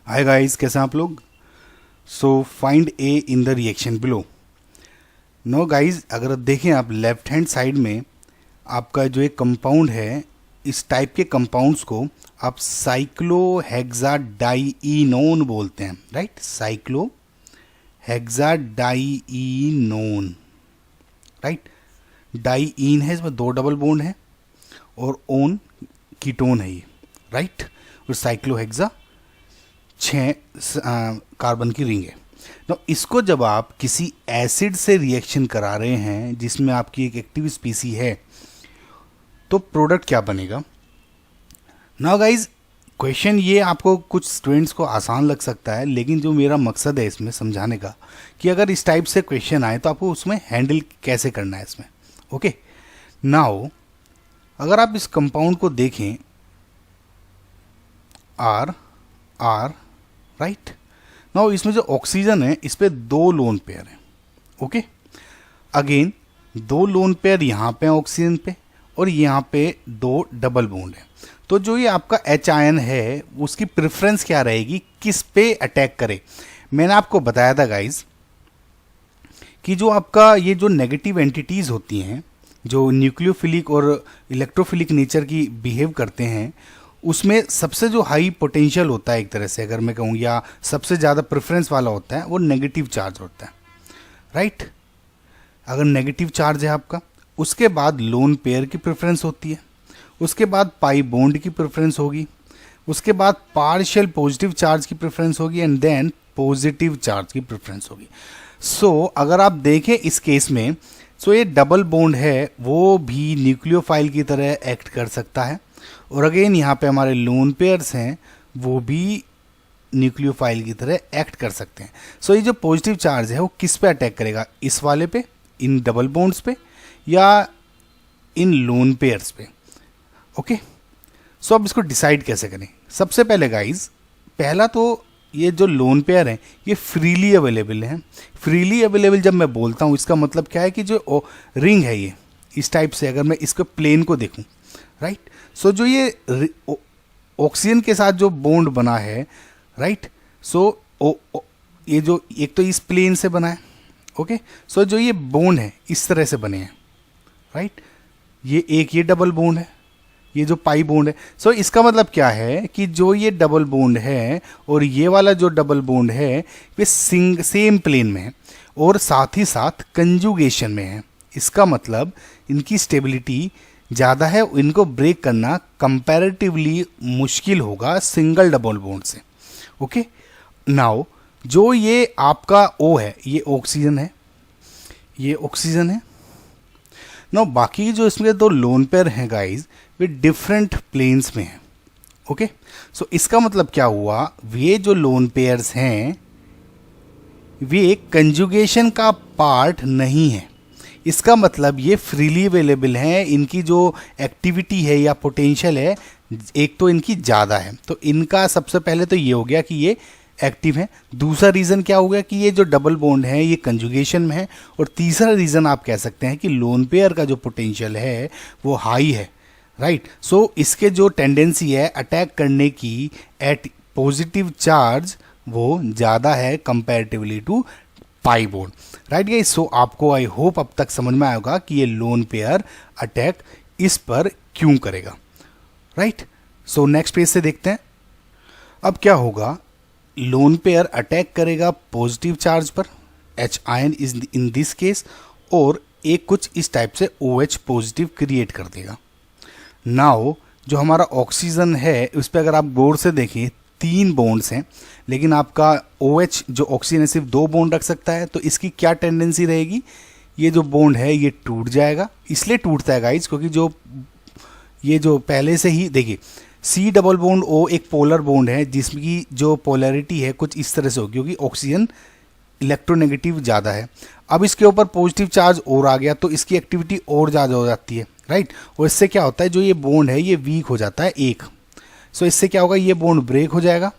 Hi guys, कैसे हैं आप लोग। So find a in the reaction below. No guys, अगर देखें आप लेफ्ट हैंड साइड में आपका जो एक कंपाउंड है, इस टाइप के कंपाउंड्स को आप साइक्लोहेक्साडाइईनोन बोलते हैं, राइट। साइक्लोहेक्साडाइईनोन, राइट। डाइईन है, इसमें 2 डबल बॉन्ड है और ओन कीटोन है ये, राइट। और साइक्लोहेक्सा 6 कार्बन की रिंग है। तो इसको जब आप किसी एसिड से रिएक्शन करा रहे हैं जिसमें आपकी एक एक्टिव स्पीसी है, तो प्रोडक्ट क्या बनेगा। नाउ गाइज, क्वेश्चन ये आपको कुछ स्टूडेंट्स को आसान लग सकता है, लेकिन जो मेरा मकसद है इसमें समझाने का कि अगर इस टाइप से क्वेश्चन आए तो आपको उसमें हैंडल कैसे करना है इसमें। ओके, नाउ अगर आप इस कंपाउंड को देखें, आर आर, राइट। नाउ इसमें जो ऑक्सीजन है इस पे 2 लोन पेयर है। ओके, अगेन 2 लोन पेयर यहाँ पे ऑक्सीजन पे और यहाँ पे 2 डबल बॉन्ड है। तो जो ये आपका एच आयन है उसकी प्रेफरेंस क्या रहेगी, किस पे अटैक करे। मैंने आपको बताया था गाइज कि जो आपका ये जो नेगेटिव एंटिटीज होती हैं, जो न्यूक्लियोफिलिक और इलेक्ट्रोफिलिक नेचर की बिहेव करते हैं, उसमें सबसे जो हाई पोटेंशियल होता है एक तरह से अगर मैं कहूँ, या सबसे ज़्यादा प्रेफरेंस वाला होता है, वो नेगेटिव चार्ज होता है, राइट। अगर नेगेटिव चार्ज है आपका, उसके बाद लोन पेयर की प्रेफरेंस होती है, उसके बाद पाई बॉन्ड की प्रेफरेंस होगी, उसके बाद पार्शियल पॉजिटिव चार्ज की प्रेफरेंस होगी एंड देन पॉजिटिव चार्ज की प्रेफरेंस होगी। सो अगर आप देखें इस केस में, सो ये डबल बॉन्ड है वो भी न्यूक्लियोफाइल की तरह एक्ट कर सकता है, और अगेन यहाँ पे हमारे लोन पेयर्स हैं वो भी न्यूक्लियोफाइल की तरह एक्ट कर सकते हैं। सो ये जो पॉजिटिव चार्ज है वो किस पे अटैक करेगा, इस वाले पे, इन डबल बॉन्ड्स पे, या इन लोन पेयर्स पे। ओके, सो अब इसको डिसाइड कैसे करें। सबसे पहले गाइज, पहला तो ये जो लोन पेयर हैं ये फ्रीली अवेलेबल हैं। फ्रीली अवेलेबल जब मैं बोलता हूँ इसका मतलब क्या है कि जो रिंग है ये इस टाइप से, अगर मैं इसको प्लेन को देखूँ, राइट। सो जो ये ऑक्सीजन के साथ जो बॉन्ड बना है, राइट। सो ये जो एक तो इस प्लेन से बना है, ओके। सो जो ये बॉन्ड है इस तरह से बने हैं, राइट। ये डबल बॉन्ड है, ये जो पाई बॉन्ड है। सो इसका मतलब क्या है कि जो ये डबल बॉन्ड है और ये वाला जो डबल बॉन्ड है वे सेम प्लेन में है और साथ ही साथ कंजुगेशन में है। इसका मतलब इनकी स्टेबिलिटी ज़्यादा है, इनको ब्रेक करना कंपैरेटिवली मुश्किल होगा सिंगल डबल बॉन्ड से। ओके, नाउ जो ये आपका O है ये ऑक्सीजन है, ये ऑक्सीजन है। नाउ बाकी जो इसमें 2 लोन पेयर हैं गाइज, वे डिफरेंट प्लेन्स में हैं। ओके, सो इसका मतलब क्या हुआ, ये जो लोन पेयर्स हैं वे कंजुगेशन का पार्ट नहीं है। इसका मतलब ये फ्रीली अवेलेबल हैं, इनकी जो एक्टिविटी है या पोटेंशियल है एक तो इनकी ज़्यादा है। तो इनका सबसे पहले तो ये हो गया कि ये एक्टिव है। दूसरा रीज़न क्या हो गया कि ये जो डबल बॉन्ड है ये कंजुगेशन में है। और तीसरा रीज़न आप कह सकते हैं कि लोन पेयर का जो पोटेंशियल है वो हाई है, राइट। सो इसके जो टेंडेंसी है अटैक करने की एट पॉजिटिव चार्ज वो ज़्यादा है comparatively to pi bond, right guys. So आपको आई होप अब तक समझ में आएगा कि ये लोन पेयर अटैक इस पर क्यों करेगा, राइट। सो नेक्स्ट पेज से देखते हैं अब क्या होगा। लोन पेयर अटैक करेगा पॉजिटिव चार्ज पर, H ion is in this case, और एक कुछ इस टाइप से OH पॉजिटिव क्रिएट कर देगा। नाउ जो हमारा ऑक्सीजन है उस पर अगर आप गौर से देखें 3 बॉन्ड्स हैं, लेकिन आपका OH जो ऑक्सीजन है सिर्फ 2 बॉन्ड रख सकता है। तो इसकी क्या टेंडेंसी रहेगी, ये जो बॉन्ड है ये टूट जाएगा। इसलिए टूटता है गाइज क्योंकि ये जो पहले से ही देखिए C डबल बॉन्ड O एक पोलर बॉन्ड है जिसकी जो पोलैरिटी है कुछ इस तरह से होगी, क्योंकि ऑक्सीजन इलेक्ट्रोनेगेटिव ज़्यादा है। अब इसके ऊपर पॉजिटिव चार्ज और आ गया तो इसकी एक्टिविटी और ज़्यादा हो जाती है, राइट। और इससे क्या होता है, जो ये बॉन्ड है ये वीक हो जाता है एक। सो इससे क्या होगा, ये बॉन्ड ब्रेक हो जाएगा,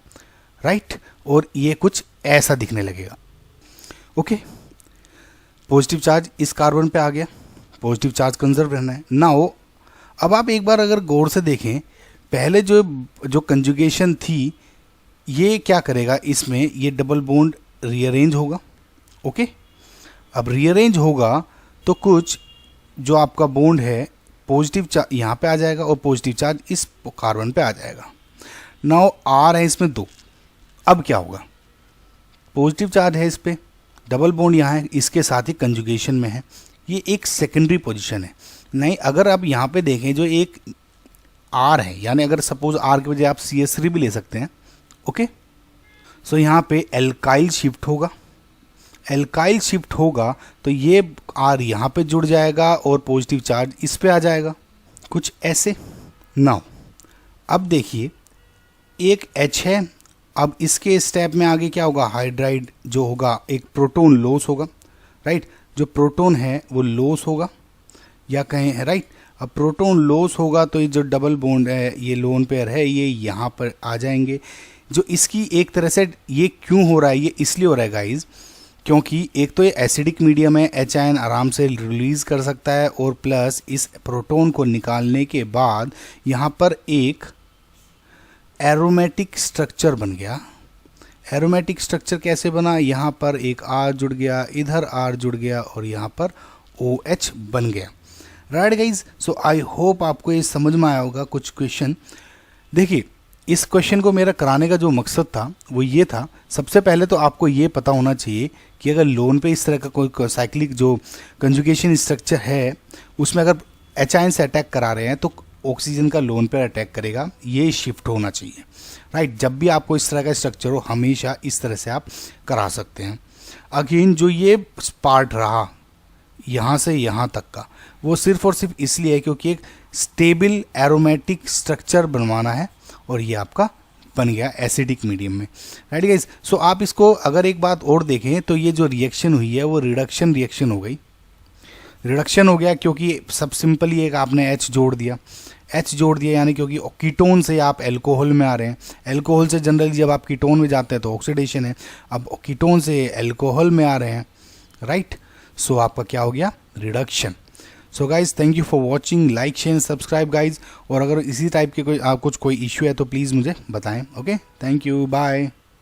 राइट। और ये कुछ ऐसा दिखने लगेगा। ओके, पॉजिटिव चार्ज इस कार्बन पे आ गया, पॉजिटिव चार्ज कंजर्व रहना है। नाउ अब आप एक बार अगर गौर से देखें, पहले जो कंजुगेशन थी ये क्या करेगा, इसमें ये डबल बॉन्ड रीअरेंज होगा। ओके, अब रीअरेंज होगा तो कुछ जो आपका बॉन्ड है पॉजिटिव चार्ज यहाँ पे आ जाएगा और पॉजिटिव चार्ज इस कार्बन पे आ जाएगा। नाउ आर है इसमें 2। अब क्या होगा, पॉजिटिव चार्ज है इस पे, डबल बॉन्ड यहाँ है, इसके साथ ही कंजुगेशन में है। ये एक सेकेंडरी पोजीशन है। नहीं, अगर आप यहाँ पे देखें जो एक आर है, यानी अगर सपोज आर की बजाय आप CH3 भी ले सकते हैं। ओके, सो यहाँ पे एल्काइल शिफ्ट होगा। एल्काइल शिफ्ट होगा तो ये आर यहाँ पे जुड़ जाएगा और पॉजिटिव चार्ज इस पे आ जाएगा, कुछ ऐसे। नाउ अब देखिए एक H है, अब इसके स्टेप में आगे क्या होगा, हाइड्राइड जो होगा एक प्रोटॉन लॉस होगा, राइट। जो प्रोटॉन है वो लॉस होगा या कहें, राइट। अब प्रोटॉन लॉस होगा तो ये जो डबल बॉन्ड है, ये लोन पेयर है, ये यहाँ पर आ जाएंगे। जो इसकी एक तरह से ये क्यों हो रहा है, ये इसलिए हो रहा है गाइज क्योंकि एक तो ये एसिडिक मीडियम है, H आयन आराम से रिलीज कर सकता है, और प्लस इस प्रोटॉन को निकालने के बाद यहाँ पर एक एरोमेटिक स्ट्रक्चर बन गया। एरोमेटिक स्ट्रक्चर कैसे बना, यहाँ पर एक R जुड़ गया, इधर R जुड़ गया और यहाँ पर OH बन गया, right guys. So I hope आपको ये समझ में आया होगा कुछ क्वेश्चन। देखिए इस क्वेश्चन को मेरा कराने का जो मकसद था वो ये था, सबसे पहले तो आपको ये पता होना चाहिए कि अगर लोन पे इस तरह का कोई साइक्लिक जो कंजुगेशन स्ट्रक्चर है उसमें अगर H आयन से अटैक करा रहे हैं तो ऑक्सीजन का लोन पे अटैक करेगा, ये शिफ्ट होना चाहिए, राइट। जब भी आपको इस तरह का स्ट्रक्चर हो हमेशा इस तरह से आप करा सकते हैं। अगेन जो ये पार्ट रहा यहाँ से यहाँ तक का, वो सिर्फ और सिर्फ इसलिए है क्योंकि एक स्टेबल एरोमेटिक स्ट्रक्चर बनवाना है और ये आपका बन गया एसिडिक मीडियम में, राइट गाइस। सो आप इसको अगर एक बात और देखें तो ये जो रिएक्शन हुई है वो रिडक्शन रिएक्शन हो गई। रिडक्शन हो गया क्योंकि सब सिंपली एक आपने H जोड़ दिया, H जोड़ दिया यानी क्योंकि कीटोन से आप एल्कोहल में आ रहे हैं। एल्कोहल से जनरली जब आप कीटोन में जाते हैं तो ऑक्सीडेशन है, अब कीटोन से एल्कोहल में आ रहे हैं, राइट। सो आपका क्या हो गया, reduction. So guys thank you for watching, like share subscribe guys. और अगर इसी टाइप के कोई कुछ कोई इश्यू है तो प्लीज़ मुझे बताएं। Okay, thank you, bye.